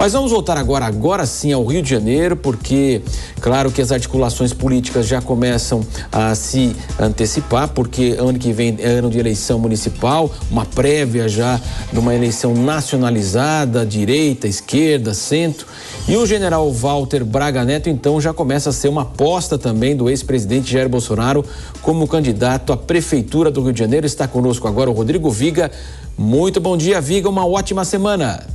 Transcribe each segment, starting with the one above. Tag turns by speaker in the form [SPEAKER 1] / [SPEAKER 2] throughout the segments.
[SPEAKER 1] Mas vamos voltar agora sim ao Rio de Janeiro, porque claro que as articulações políticas já começam a se antecipar, porque ano que vem é ano de eleição municipal, uma prévia já de uma eleição nacionalizada, direita, esquerda, centro. E o general Walter Braga Neto, então, já começa a ser uma aposta também do ex-presidente Jair Bolsonaro como candidato à Prefeitura do Rio de Janeiro. Está conosco agora o Rodrigo Viga. Muito bom dia, Viga, uma ótima semana.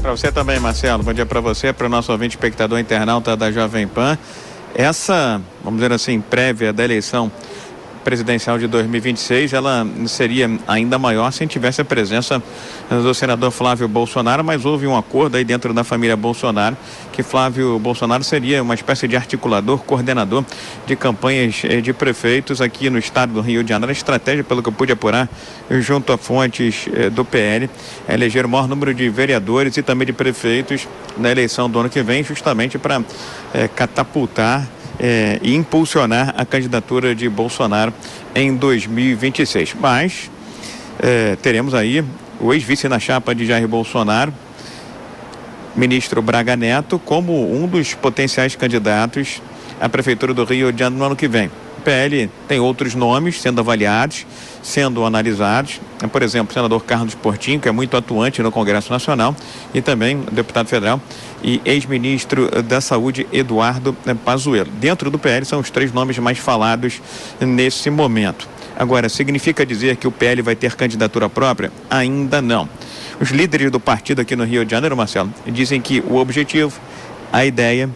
[SPEAKER 2] Para você também, Marcelo. Bom dia para você, para o nosso ouvinte espectador internauta da Jovem Pan. Essa, vamos dizer assim, prévia da eleição presidencial de 2026, ela seria ainda maior se tivesse a presença do senador Flávio Bolsonaro, mas houve um acordo aí dentro da família Bolsonaro que Flávio Bolsonaro seria uma espécie de articulador, coordenador de campanhas de prefeitos aqui no estado do Rio de Janeiro. A estratégia, pelo que eu pude apurar, junto a fontes do PL, é eleger o maior número de vereadores e também de prefeitos na eleição do ano que vem, justamente para catapultar e impulsionar a candidatura de Bolsonaro em 2026. Mas teremos aí o ex-vice na chapa de Jair Bolsonaro, ministro Braga Neto, como um dos potenciais candidatos à Prefeitura do Rio de Janeiro no ano que vem. O PL tem outros nomes sendo avaliados, sendo analisados, por exemplo, o senador Carlos Portinho, que é muito atuante no Congresso Nacional, e também o deputado federal e ex-ministro da Saúde, Eduardo Pazuello. Dentro do PL são os três nomes mais falados nesse momento. Agora, significa dizer que o PL vai ter candidatura própria? Ainda não. Os líderes do partido aqui no Rio de Janeiro, Marcelo, dizem que o objetivo, a ideia,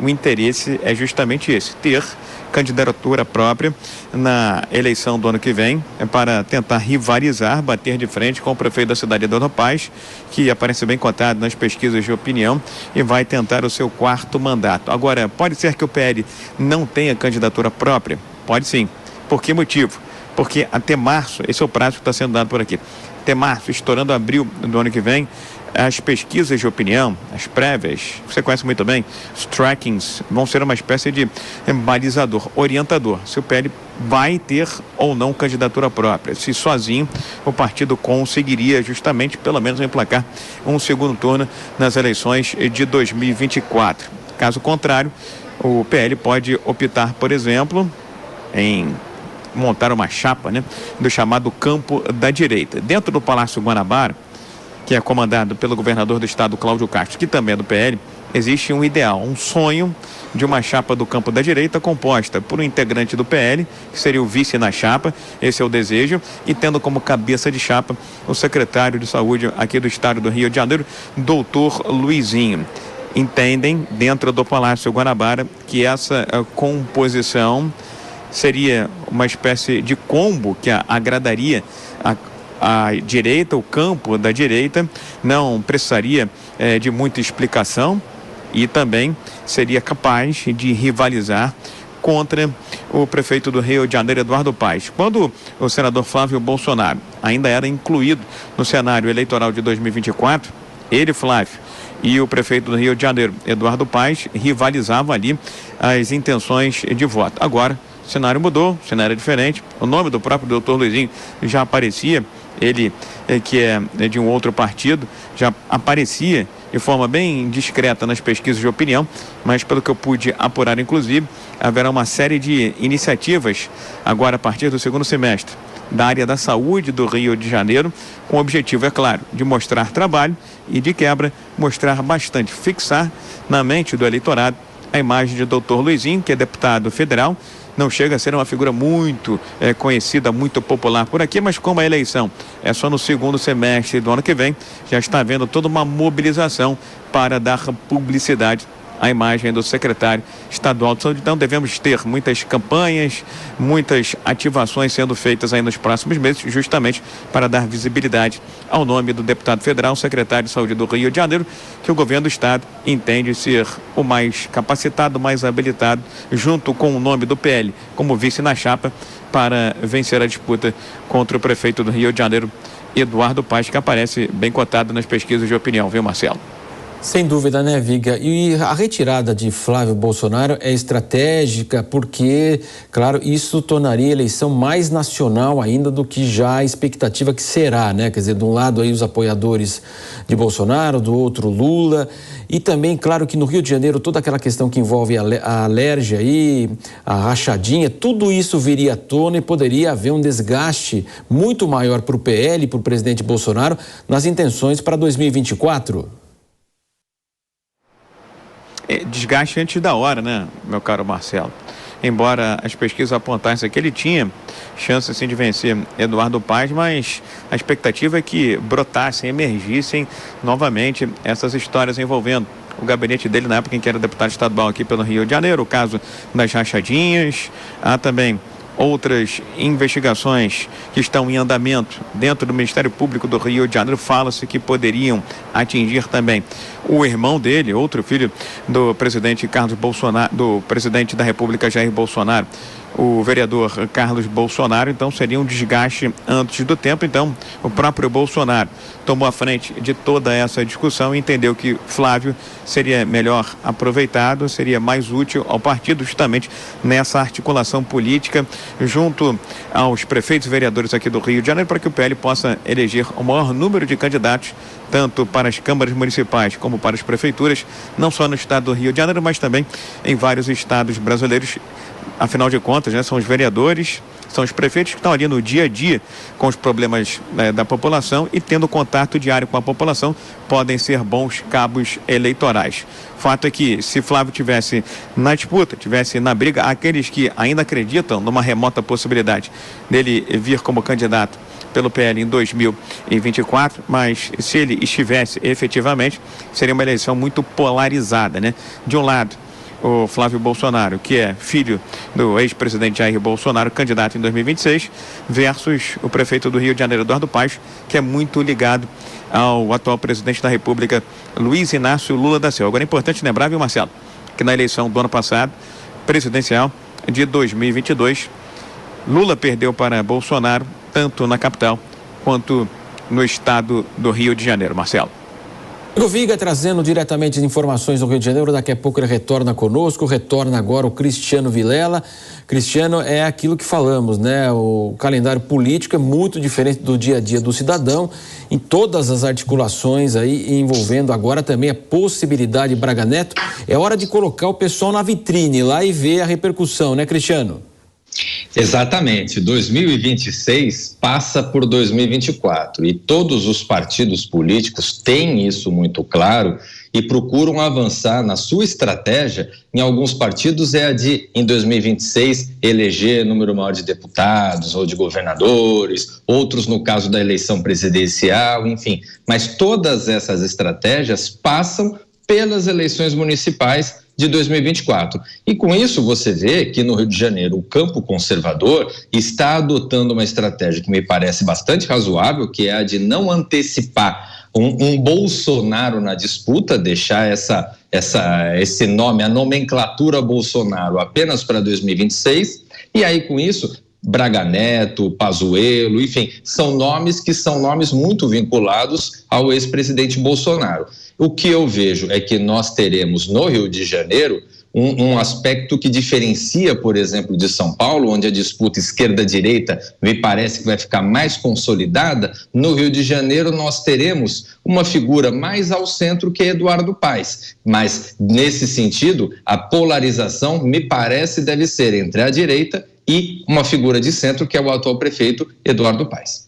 [SPEAKER 2] o interesse é justamente esse, ter candidatura própria na eleição do ano que vem, para tentar rivalizar, bater de frente com o prefeito da cidade, Eduardo Paes, que aparece bem cotado nas pesquisas de opinião e vai tentar o seu 4º mandato. Agora, pode ser que o PL não tenha candidatura própria? Pode sim. Por que motivo? Porque até março, esse é o prazo que está sendo dado por aqui, até março, estourando abril do ano que vem, as pesquisas de opinião, as prévias, você conhece muito bem, os trackings, vão ser uma espécie de balizador, orientador, se o PL vai ter ou não candidatura própria, se sozinho o partido conseguiria justamente, pelo menos, emplacar um segundo turno nas eleições de 2024. Caso contrário, o PL pode optar, por exemplo, em montar uma chapa, do chamado campo da direita. Dentro do Palácio Guanabara, que é comandado pelo governador do estado, Cláudio Castro, que também é do PL, existe um ideal, um sonho de uma chapa do campo da direita composta por um integrante do PL, que seria o vice na chapa, esse é o desejo, e tendo como cabeça de chapa o secretário de saúde aqui do estado do Rio de Janeiro, doutor Luizinho. Entendem, dentro do Palácio Guanabara, que essa composição seria uma espécie de combo que agradaria a direita, o campo da direita, não precisaria de muita explicação e também seria capaz de rivalizar contra o prefeito do Rio de Janeiro, Eduardo Paes. Quando o senador Flávio Bolsonaro ainda era incluído no cenário eleitoral de 2024, ele, Flávio, e o prefeito do Rio de Janeiro, Eduardo Paes, rivalizavam ali as intenções de voto. Agora, o cenário mudou, o cenário é diferente, o nome do próprio doutor Luizinho já aparecia, ele que é de um outro partido, já aparecia de forma bem discreta nas pesquisas de opinião, mas pelo que eu pude apurar, inclusive, haverá uma série de iniciativas agora a partir do segundo semestre da área da saúde do Rio de Janeiro, com o objetivo, é claro, de mostrar trabalho e, de quebra, mostrar bastante, fixar na mente do eleitorado a imagem de doutor Luizinho, que é deputado federal, não chega a ser uma figura muito conhecida, muito popular por aqui, mas como a eleição é só no segundo semestre do ano que vem, já está havendo toda uma mobilização para dar publicidade à imagem do secretário estadual de saúde. Então devemos ter muitas campanhas, muitas ativações sendo feitas aí nos próximos meses, justamente para dar visibilidade ao nome do deputado federal, secretário de saúde do Rio de Janeiro, que o governo do estado entende ser o mais capacitado, mais habilitado, junto com o nome do PL como vice na chapa, para vencer a disputa contra o prefeito do Rio de Janeiro, Eduardo Paes, que aparece bem cotado nas pesquisas de opinião, viu, Marcelo?
[SPEAKER 1] Sem dúvida, né, Viga? E a retirada de Flávio Bolsonaro é estratégica porque, claro, isso tornaria a eleição mais nacional ainda do que já a expectativa que será, né? Quer dizer, de um lado aí os apoiadores de Bolsonaro, do outro Lula. E também, claro, que no Rio de Janeiro toda aquela questão que envolve a alergia aí, a rachadinha, tudo isso viria à tona e poderia haver um desgaste muito maior para o PL e para o presidente Bolsonaro nas intenções para 2024.
[SPEAKER 2] Desgaste antes da hora, né, meu caro Marcelo? Embora as pesquisas apontassem que ele tinha chance assim, de vencer Eduardo Paes, mas a expectativa é que brotassem, emergissem novamente essas histórias envolvendo o gabinete dele na época em que era deputado estadual aqui pelo Rio de Janeiro, o caso das rachadinhas. Há também outras investigações que estão em andamento dentro do Ministério Público do Rio de Janeiro. Fala-se que poderiam atingir também o irmão dele, outro filho do presidente Carlos Bolsonaro, do presidente da República Jair Bolsonaro, o vereador Carlos Bolsonaro. Então seria um desgaste antes do tempo. Então o próprio Bolsonaro tomou a frente de toda essa discussão e entendeu que Flávio seria melhor aproveitado, seria mais útil ao partido justamente nessa articulação política junto aos prefeitos e vereadores aqui do Rio de Janeiro, para que o PL possa eleger o maior número de candidatos tanto para as câmaras municipais como para as prefeituras, não só no estado do Rio de Janeiro, mas também em vários estados brasileiros. Afinal de contas, né, são os vereadores, são os prefeitos que estão ali no dia a dia com os problemas da população e tendo contato diário com a população, podem ser bons cabos eleitorais. Fato é que se Flávio tivesse na disputa, tivesse na briga, aqueles que ainda acreditam numa remota possibilidade dele vir como candidato pelo PL em 2024, mas se ele estivesse efetivamente, seria uma eleição muito polarizada, né? De um lado, o Flávio Bolsonaro, que é filho do ex-presidente Jair Bolsonaro, candidato em 2026, versus o prefeito do Rio de Janeiro, Eduardo Paes, que é muito ligado ao atual presidente da República, Luiz Inácio Lula da Silva. Agora é importante lembrar, viu, Marcelo, que na eleição do ano passado, presidencial de 2022, Lula perdeu para Bolsonaro, tanto na capital quanto no estado do Rio de Janeiro. Marcelo.
[SPEAKER 1] O Viga trazendo diretamente as informações do Rio de Janeiro. Daqui a pouco ele retorna conosco. Retorna agora o Cristiano Vilela. Cristiano, é aquilo que falamos, né? O calendário político é muito diferente do dia a dia do cidadão, em todas as articulações aí, envolvendo agora também a possibilidade de Braga Neto. É hora de colocar o pessoal na vitrine lá e ver a repercussão, né, Cristiano?
[SPEAKER 3] Exatamente, 2026 passa por 2024 e todos os partidos políticos têm isso muito claro e procuram avançar na sua estratégia. Em alguns partidos é a de, em 2026, eleger número maior de deputados ou de governadores, outros no caso da eleição presidencial, enfim. Mas todas essas estratégias passam pelas eleições municipais de 2024. E com isso você vê que no Rio de Janeiro o campo conservador está adotando uma estratégia que me parece bastante razoável, que é a de não antecipar um Bolsonaro na disputa, deixar esse nome, a nomenclatura Bolsonaro apenas para 2026, e aí com isso Braga Neto, Pazuello, enfim, são nomes que são nomes muito vinculados ao ex-presidente Bolsonaro. O que eu vejo é que nós teremos no Rio de Janeiro um aspecto que diferencia, por exemplo, de São Paulo, onde a disputa esquerda-direita me parece que vai ficar mais consolidada. No Rio de Janeiro nós teremos uma figura mais ao centro que é Eduardo Paes, mas nesse sentido a polarização me parece deve ser entre a direita e uma figura de centro que é o atual prefeito Eduardo Paes.